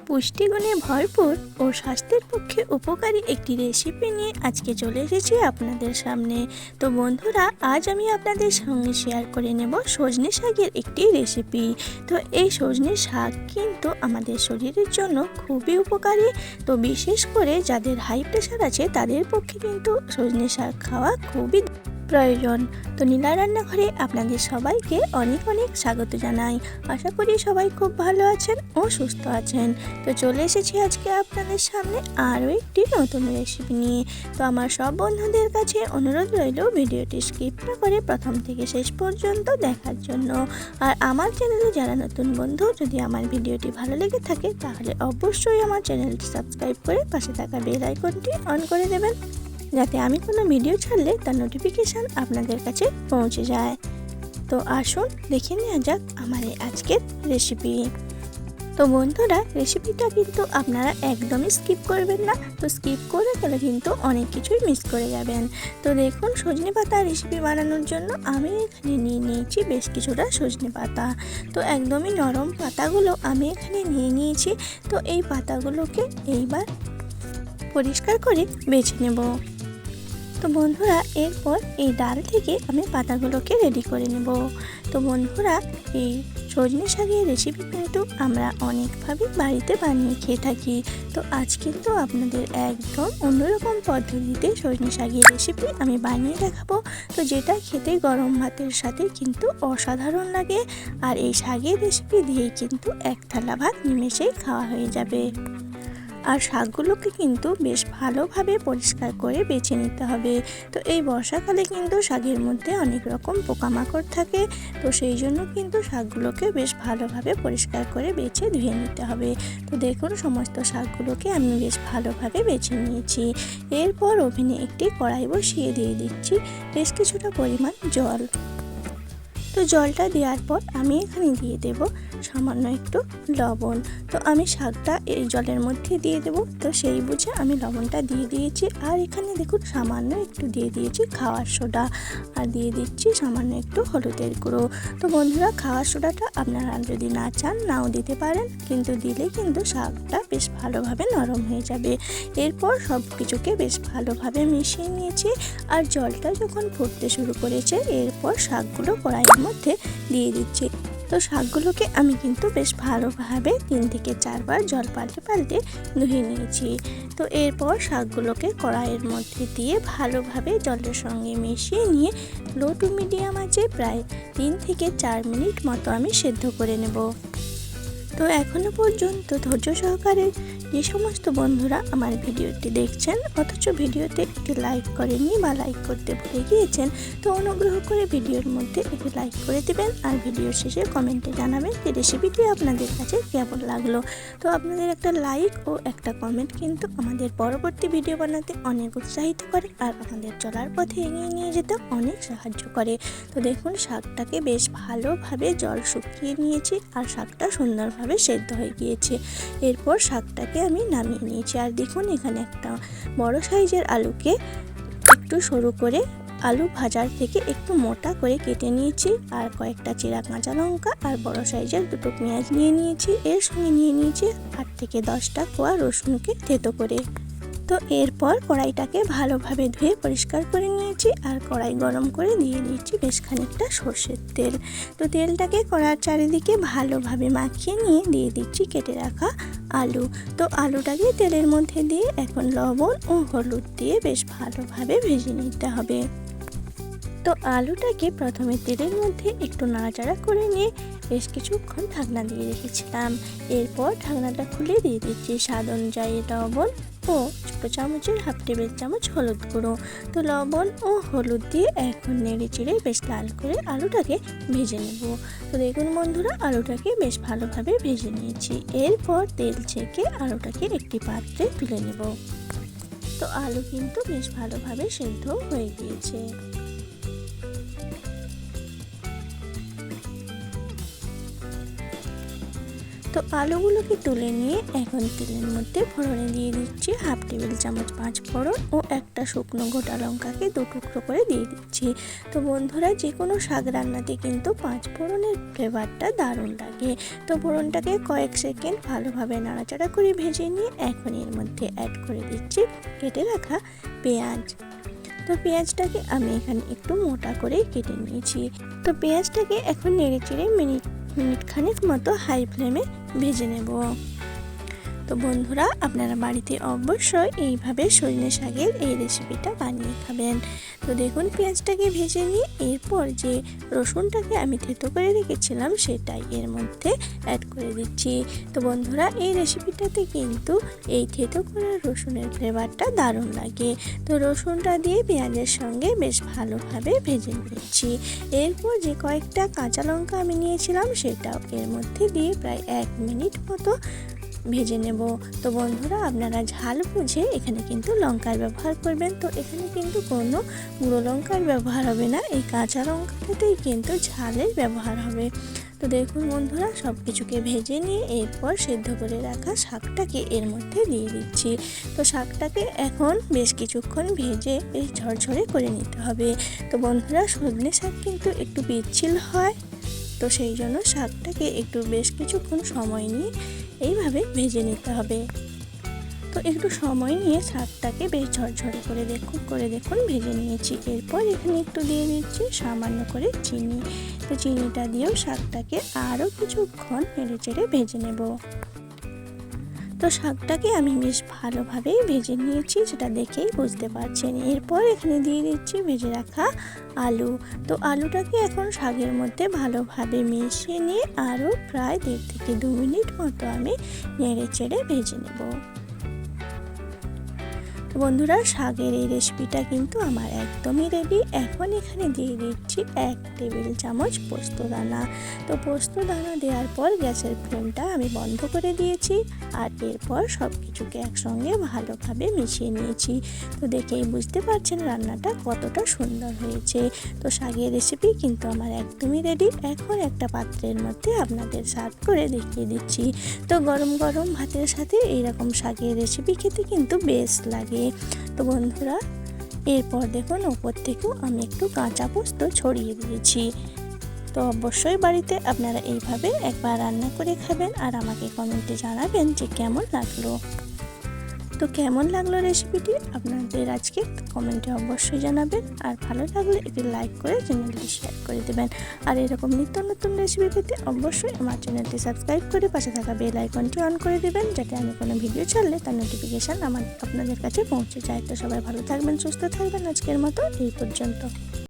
পুষ্টিগুণে ভরপুর ও স্বাস্থ্যের পক্ষে উপকারী একটি রেসিপি নিয়ে আজকে চলে এসেছি আপনাদের সামনে। তো বন্ধুরা, আজ আমি আপনাদের সঙ্গে শেয়ার করে নেব সজনে শাকের একটি রেসিপি। তো এই সজনে শাক কিন্তু আমাদের শরীরের জন্য খুবই উপকারী। তো বিশেষ করে যাদের হাই প্রেশার আছে তাদের পক্ষে কিন্তু সজনে শাক খাওয়া খুবই প্রয়োজন। তো নীলা রান্নাঘরে আপনাদের সবাইকে অনেক অনেক স্বাগত জানাই। আশা করি সবাই খুব ভালো আছেন ও সুস্থ আছেন। তো চলে এসেছি আজকে আপনাদের সামনে আরও একটি নতুন রেসিপি নিয়ে। তো আমার সব বন্ধুদের কাছে অনুরোধ রইল ভিডিওটি স্কিপ না করে প্রথম থেকে শেষ পর্যন্ত দেখার জন্য। আর আমার চ্যানেলে যারা নতুন বন্ধু, যদি আমার ভিডিওটি ভালো লেগে থাকে তাহলে অবশ্যই আমার চ্যানেলটি সাবস্ক্রাইব করে পাশে থাকা বেল আইকনটি অন করে দেবেন, যাতে আমি কোনো ভিডিও ছাড়লে তার নোটিফিকেশান আপনাদের কাছে পৌঁছে যায়। তো আসুন দেখে নেওয়া যাক আমার এই আজকের রেসিপি। তো বন্ধুরা, রেসিপিটা কিন্তু আপনারা একদমই স্কিপ করবেন না। তো স্কিপ করে গেলে কিন্তু অনেক কিছুই মিস করে যাবেন। তো দেখুন, সজনে পাতা রেসিপি বানানোর জন্য আমি এখানে নিয়ে নিয়েছি বেশ কিছুটা সজনে পাতা। তো একদমই নরম পাতাগুলো আমি এখানে নিয়ে নিয়েছি। তো এই পাতাগুলোকে এইবার পরিষ্কার করে বেছে নেব। তো বন্ধুরা, এরপর এই ডাল থেকে আমি পাতাগুলোকে রেডি করে নেব। তো বন্ধুরা, এই সজনে শাকের রেসিপি কিন্তু আমরা অনেকভাবে বাড়িতে বানিয়ে খেয়ে থাকি। তো আজ কিন্তু আপনাদের একদম অন্যরকম পদ্ধতিতে সজনে শাকের রেসিপি আমি বানিয়ে দেখাবো। তো যেটা খেতে গরম ভাতের সাথে কিন্তু অসাধারণ লাগে। আর এই শাকের রেসিপি দিয়েই কিন্তু এক থালা ভাত নিমেষেই খাওয়া হয়ে যাবে। আর শাকগুলোকে কিন্তু বেশ ভালোভাবে পরিষ্কার করে বেছে নিতে হবে। তো এই বর্ষাকালে কিন্তু শাকের মধ্যে অনেক রকম পোকামাকড় থাকে। তো সেই জন্য কিন্তু শাকগুলোকে বেশ ভালোভাবে পরিষ্কার করে বেছে ধুয়ে নিতে হবে। তো দেখুন, সমস্ত শাকগুলোকে আমি বেশ ভালোভাবে বেছে নিয়েছি। এরপর ওভেনে একটি কড়াই বসিয়ে দিয়ে দিচ্ছি বেশ কিছুটা পরিমাণ জল। তো জলটা দেওয়ার পর আমি এখানে দিয়ে দেব সামান্য একটু লবণ। তো আমি শাকটা এই জলের মধ্যে দিয়ে দেব, তো সেই বুঝে আমি লবণটা দিয়ে দিয়েছি। আর এখানে দেখুন সামান্য একটু দিয়ে দিয়েছি খাওয়ার সোডা, আর দিয়ে দিচ্ছি সামান্য একটু হলুদের গুঁড়ো। তো বন্ধুরা, খাওয়ার সোডাটা আপনারা যদি না চান নাও দিতে পারেন, কিন্তু দিলে কিন্তু শাকটা বেশ ভালোভাবে নরম হয়ে যাবে। এরপর সব কিছুকে বেশ ভালোভাবে মিশিয়ে নিয়েছি। আর জলটা যখন ফুটতে শুরু করেছে, এরপর শাকগুলো কড়াইয়ের মধ্যে দিয়ে দিচ্ছি। তো শাকগুলোকে আমি কিন্তু বেশ ভালোভাবে 3 থেকে 4 বার জল পাল্টে পাল্টে ধুয়ে নিয়েছি। তো এরপর শাকগুলোকে কড়াইয়ের মধ্যে দিয়ে ভালোভাবে জলের সঙ্গে মিশিয়ে নিয়ে লো টু মিডিয়াম আঁচে প্রায় 3 থেকে 4 মিনিট মতো আমি সেদ্ধ করে নেব। তো এখনো পর্যন্ত ধৈর্য সহকারে যে সমস্ত বন্ধুরা আমার ভিডিওটি দেখছেন অথচ ভিডিওতে একটি লাইক করেননি বা লাইক করতে ভুলে গিয়েছেন, তো অনুগ্রহ করে ভিডিওর মধ্যে একটি লাইক করে দিবেন। আর ভিডিওর শেষে কমেন্টে জানাবেন যে রেসিপিটি আপনাদের কাছে কেমন লাগলো। তো আপনাদের একটা লাইক ও একটা কমেন্ট কিন্তু আমাদের পরবর্তী ভিডিও বানাতে অনেক উৎসাহিত করে আর আমাদের চলার পথে এগিয়ে নিয়ে যেতে অনেক সাহায্য করে। তো দেখুন, শাকটাকে বেশ ভালোভাবে জল শুকিয়ে নিয়েছি আর শাকটা সুন্দরভাবে সেদ্ধ হয়ে গিয়েছে। এরপর শাকটাকে আমি নামিয়ে নিয়েছি। আর দেখুন, এখানে একটা বড় সাইজের আলুকে একটু সরু করে আলু ভাজার থেকে একটু মোটা করে কেটে নিয়েছি। আর কয়েকটা চিরা কাঁচা লঙ্কা আর বড় সাইজের 2টো পেঁয়াজ নিয়ে নিয়েছি। এর সঙ্গে নিয়ে নিয়েছি 8 থেকে 10টা কোয়া রসুনকে থেতো করে। তো এরপর কড়াইটাকে ভালোভাবে ধুয়ে পরিষ্কার করে নিয়েছি। আর কড়াই গরম করে দিয়ে দিয়েছি বেশ খানিকটা সর্ষের তেল। তো তেলটাকে কড়ার চারিদিকে ভালোভাবে মাখিয়ে নিয়ে দিয়ে দিচ্ছি কেটে রাখা আলু। তো আলুটাকে তেলের মধ্যে দিয়ে এখন লবণ ও হলুদ দিয়ে বেশ ভালোভাবে ভেজে নিতে হবে। তো আলুটাকে প্রথমে তেলের মধ্যে একটু নাড়াচাড়া করে নিয়ে বেশ কিছুক্ষণ ঢাকনা দিয়ে রেখেছিলাম। এরপর ঢাকনাটা খুলে দিয়ে দিচ্ছি স্বাদ অনুযায়ী লবণ ও ছোটো চামচের 1/2 টেবিল চামচ হলুদ গুঁড়ো। তো লবণ ও হলুদ দিয়ে এখন নেড়ে চেড়ে বেশ লাল করে আলুটাকে ভেজে নেব। তো দেখুন বন্ধুরা, আলুটাকে বেশ ভালোভাবে ভেজে নিয়েছি। এরপর তেল ছেঁকে আলুটাকে একটি পাত্রে তুলে নেব। তো আলু কিন্তু বেশ ভালোভাবে সেদ্ধ হয়ে গিয়েছে। তো তো আলুগুলোকে তুলে নিয়ে এখন তেলের মধ্যে ফোড়নে দিয়ে দিচ্ছি হাফ টেবিল চামচ 5 ফোড়ন ও একটা শুকনো গোটা লঙ্কাকে 2 টুকরো করে দিয়ে দিচ্ছি। তো বন্ধুরা, যে কোনো শাক রান্নাতে কিন্তু 5 ফোড়নের ফ্লেভারটা দারুণ লাগে। তো ফোড়নটাকে কয়েক সেকেন্ড ভালোভাবে নাড়াচাড়া করে ভেজে নিয়ে এখন এর মধ্যে অ্যাড করে দিচ্ছি কেটে রাখা পেঁয়াজ। তো পেঁয়াজটাকে আমি এখানে একটু মোটা করে কেটে নিয়েছি। তো পেঁয়াজটাকে এখন নেড়েচেড়ে মিনিট খানেক মতো হাই ফ্লেমে ভেজে নেব। তো বন্ধুরা, আপনারা বাড়িতে অবশ্যই এইভাবে সজনে শাকের এই রেসিপিটা বানিয়ে খাবেন। তো দেখুন পেঁয়াজটাকে ভেজে নিয়ে এরপর যে রসুনটাকে আমি থেতো করে রেখেছিলাম সেটাই এর মধ্যে অ্যাড করে দিচ্ছি। তো বন্ধুরা, এই রেসিপিটাতে কিন্তু এই থেতো করা রসুনের ফ্লেভারটা দারুণ লাগে। তো রসুনটা দিয়ে পেঁয়াজের সঙ্গে বেশ ভালোভাবে ভেজে নিচ্ছি। এরপর যে কয়েকটা কাঁচা লঙ্কা আমি নিয়েছিলাম সেটাও এর মধ্যে দিয়ে প্রায় 1 মিনিট মতো ভেজে নেব। তো বন্ধুরা, আপনারা ঝাল বুঝে এখানে কিন্তু লঙ্কার ব্যবহার করবেন। তো এখানে কিন্তু কোনো গুঁড়ো লঙ্কার ব্যবহার হবে না, এই কাঁচা লঙ্কাটাতেই কিন্তু ঝালের ব্যবহার হবে। তো দেখুন বন্ধুরা, সব কিছুকে ভেজে নিয়ে এরপর সেদ্ধ করে রাখা শাকটাকে এর মধ্যে দিয়ে দিচ্ছি। তো শাকটাকে এখন বেশ কিছুক্ষণ ভেজে বেশ ঝরঝরে করে নিতে হবে। তো বন্ধুরা, সজনে শাক কিন্তু একটু পিচ্ছিল হয়, তো সেই জন্য শাকটাকে একটু বেশ কিছুক্ষণ সময় নিয়ে এইভাবে ভেজে নিতে হবে। তো একটু সময় নিয়ে শাকটাকে বেশ ঝরঝরে করে দেখুন ভেজে নিয়েছি। এরপর এখানে একটু দিয়ে দিচ্ছি সামান্য করে চিনি। তো চিনিটা দিয়েও শাকটাকে আরও কিছুক্ষণ নেড়েচেড়ে ভেজে নেব। তো শাকটাকে আমি বেশ ভালোভাবেই ভেজে নিয়েছি, সেটা দেখেই বুঝতে পারছেন। এরপর এখানে দিয়ে দিচ্ছি ভেজে রাখা আলু। তো আলুটাকে এখন শাকের মধ্যে ভালোভাবে মিশিয়ে নিয়ে আরও প্রায় 1.5 থেকে 2 মিনিট মতো আমি নেড়েচেড়ে ভেজে নেব। বন্ধুরা, শাকের এই রেসিপিটা কিন্তু আমার একদমই রেডি। এখন এখানে দিয়ে দিচ্ছি 1 টেবিল চামচ পোস্ত দানা। তো পোস্ত দানা দেওয়ার পর গ্যাসের ফ্লেমটা আমি বন্ধ করে দিয়েছি আর এরপর সব কিছুকে একসঙ্গে ভালোভাবে মিশিয়ে নিয়েছি। তো দেখেই বুঝতে পারছেন রান্নাটা কতটা সুন্দর হয়েছে। তো শাকের রেসিপি কিন্তু আমার একদমই রেডি। এখন একটা পাত্রের মধ্যে আপনাদের সার্ভ করে দেখিয়ে দিচ্ছি। তো গরম গরম ভাতের সাথে এইরকম শাকের রেসিপি খেতে কিন্তু বেশ লাগে। তো বন্ধুরা, এরপর দেখুন ওপর থেকেও আমি একটু কাঁচা পোস্ত ছড়িয়ে দিয়েছি। তো অবশ্যই বাড়িতে আপনারা এইভাবে একবার রান্না করে খাবেন আর আমাকে কমেন্টে জানাবেন যে কেমন লাগলো। তো কেমন লাগলো রেসিপিটি আপনাদের আজকে কমেন্টে অবশ্যই জানাবেন। আর ভালো লাগলে একটি লাইক করে চ্যানেলটি শেয়ার করে দেবেন। আর এরকম নিত্য নতুন রেসিপি পেতে অবশ্যই আমার চ্যানেলটি সাবস্ক্রাইব করে পাশে থাকা বেল আইকনটি অন করে দেবেন, যাতে আমি কোনো ভিডিও ছাড়লে তার নোটিফিকেশান আপনাদের কাছে পৌঁছে যায়। তো সবাই ভালো থাকবেন, সুস্থ থাকবেন। আজকের মতো এই পর্যন্ত।